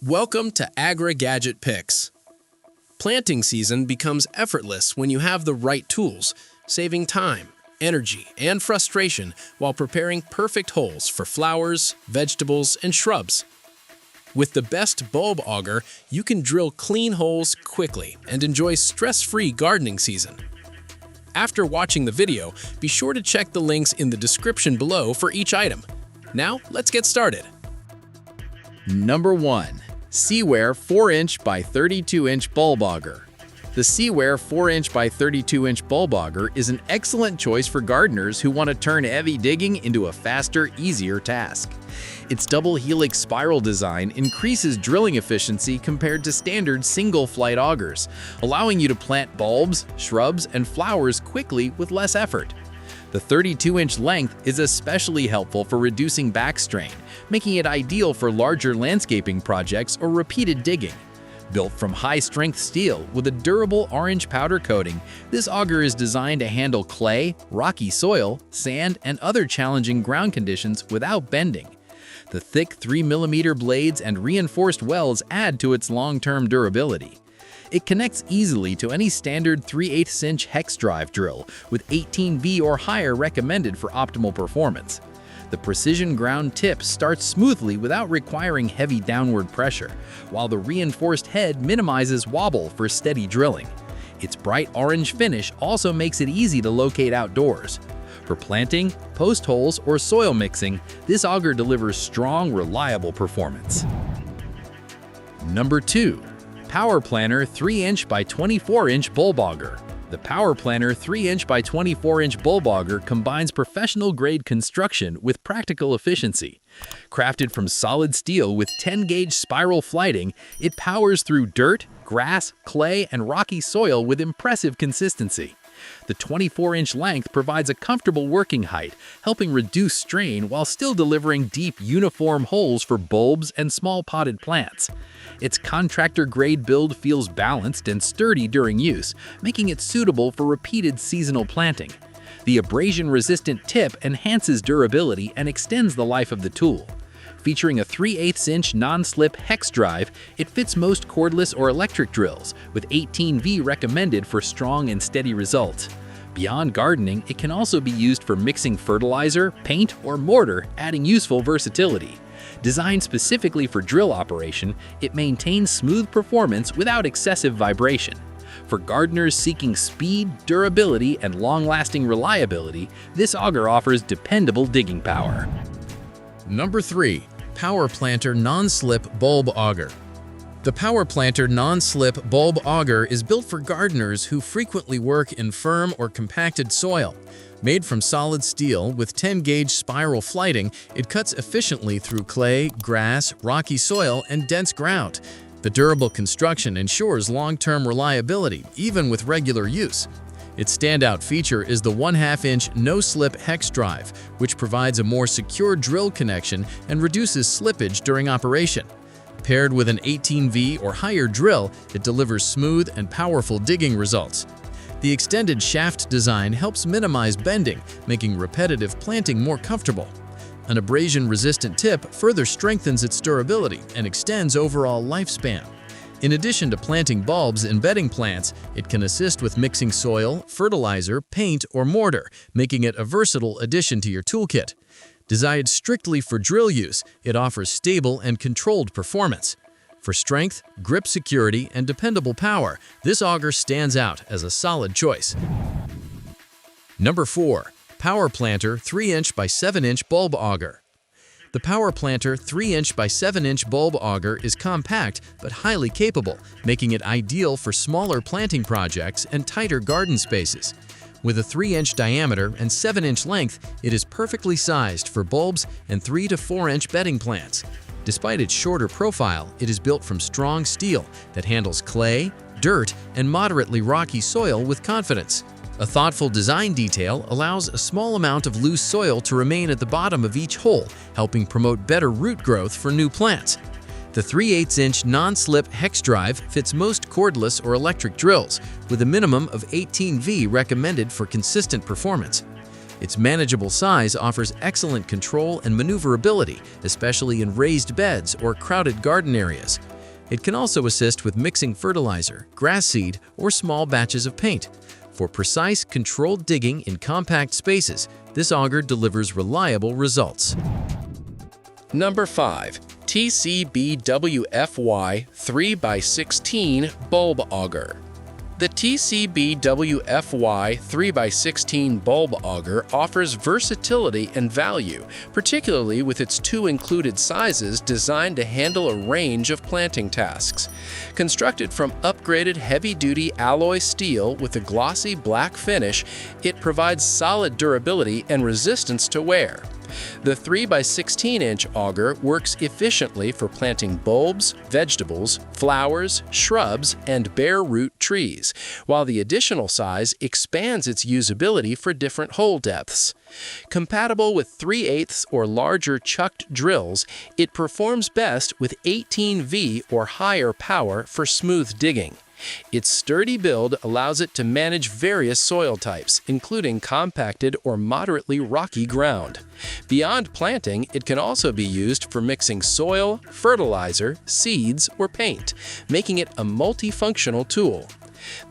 Welcome to Agri-Gadget Picks. Planting season becomes effortless when you have the right tools, saving time, energy, and frustration while preparing perfect holes for flowers, vegetables, and shrubs. With the best bulb auger, you can drill clean holes quickly and enjoy stress-free gardening season. After watching the video, be sure to check the links in the description below for each item. Now, let's get started. Number 1. SELEWARE 4-inch by 32-inch bulb auger. The SELEWARE 4-inch by 32-inch bulb auger is an excellent choice for gardeners who want to turn heavy digging into a faster, easier task. Its double helix spiral design increases drilling efficiency compared to standard single-flight augers, allowing you to plant bulbs, shrubs, and flowers quickly with less effort. The 32-inch length is especially helpful for reducing back strain, making it ideal for larger landscaping projects or repeated digging. Built from high-strength steel with a durable orange powder coating, this auger is designed to handle clay, rocky soil, sand, and other challenging ground conditions without bending. The thick 3mm blades and reinforced wells add to its long-term durability. It connects easily to any standard 3/8-inch hex drive drill, with 18V or higher recommended for optimal performance. The precision ground tip starts smoothly without requiring heavy downward pressure, while the reinforced head minimizes wobble for steady drilling. Its bright orange finish also makes it easy to locate outdoors. For planting, post holes, or soil mixing, this auger delivers strong, reliable performance. Number 2. Power Planter 3-inch by 24-inch bulb auger. The Power Planter 3-inch by 24-inch bulb auger combines professional-grade construction with practical efficiency. Crafted from solid steel with 10-gauge spiral flighting, it powers through dirt, grass, clay, and rocky soil with impressive consistency. The 24-inch length provides a comfortable working height, helping reduce strain while still delivering deep, uniform holes for bulbs and small potted plants. Its contractor-grade build feels balanced and sturdy during use, making it suitable for repeated seasonal planting. The abrasion-resistant tip enhances durability and extends the life of the tool. Featuring a 3/8-inch non-slip hex drive, it fits most cordless or electric drills, with 18V recommended for strong and steady results. Beyond gardening, it can also be used for mixing fertilizer, paint, or mortar, adding useful versatility. Designed specifically for drill operation, it maintains smooth performance without excessive vibration. For gardeners seeking speed, durability, and long-lasting reliability, this auger offers dependable digging power. Number 3. Power Planter Non-Slip Bulb Auger. The Power Planter Non-Slip Bulb Auger is built for gardeners who frequently work in firm or compacted soil. Made from solid steel with 10-gauge spiral flighting, it cuts efficiently through clay, grass, rocky soil, and dense ground. The durable construction ensures long-term reliability, even with regular use. Its standout feature is the 1/2-inch no-slip hex drive, which provides a more secure drill connection and reduces slippage during operation. Paired with an 18V or higher drill, it delivers smooth and powerful digging results. The extended shaft design helps minimize bending, making repetitive planting more comfortable. An abrasion-resistant tip further strengthens its durability and extends overall lifespan. In addition to planting bulbs and bedding plants, it can assist with mixing soil, fertilizer, paint, or mortar, making it a versatile addition to your toolkit. Designed strictly for drill use, it offers stable and controlled performance. For strength, grip security, and dependable power, this auger stands out as a solid choice. Number 4. Power Planter 3-inch by 7-inch bulb auger. The Power Planter 3-inch by 7-inch bulb auger is compact but highly capable, making it ideal for smaller planting projects and tighter garden spaces. With a 3-inch diameter and 7-inch length, it is perfectly sized for bulbs and 3 to 4-inch bedding plants. Despite its shorter profile, it is built from strong steel that handles clay, dirt, and moderately rocky soil with confidence. A thoughtful design detail allows a small amount of loose soil to remain at the bottom of each hole, helping promote better root growth for new plants. The 3/8-inch non-slip hex drive fits most cordless or electric drills, with a minimum of 18V recommended for consistent performance. Its manageable size offers excellent control and maneuverability, especially in raised beds or crowded garden areas. It can also assist with mixing fertilizer, grass seed, or small batches of paint. For precise, controlled digging in compact spaces, this auger delivers reliable results. Number 5. TCBWFY 3x16 Bulb Auger. The TCBWFY 3x16 bulb auger offers versatility and value, particularly with its 2 included sizes designed to handle a range of planting tasks. Constructed from upgraded heavy-duty alloy steel with a glossy black finish, it provides solid durability and resistance to wear. The 3x16-inch auger works efficiently for planting bulbs, vegetables, flowers, shrubs, and bare root trees, while the additional size expands its usability for different hole depths. Compatible with 3/8 or larger chucked drills, it performs best with 18V or higher power for smooth digging. Its sturdy build allows it to manage various soil types, including compacted or moderately rocky ground. Beyond planting, it can also be used for mixing soil, fertilizer, seeds, or paint, making it a multifunctional tool.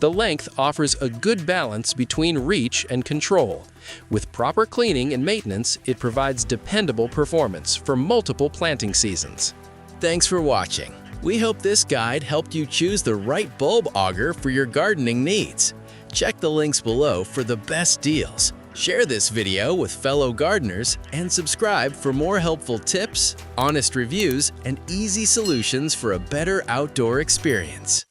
The length offers a good balance between reach and control. With proper cleaning and maintenance, it provides dependable performance for multiple planting seasons. Thanks for watching. We hope this guide helped you choose the right bulb auger for your gardening needs. Check the links below for the best deals. Share this video with fellow gardeners and subscribe for more helpful tips, honest reviews, and easy solutions for a better outdoor experience.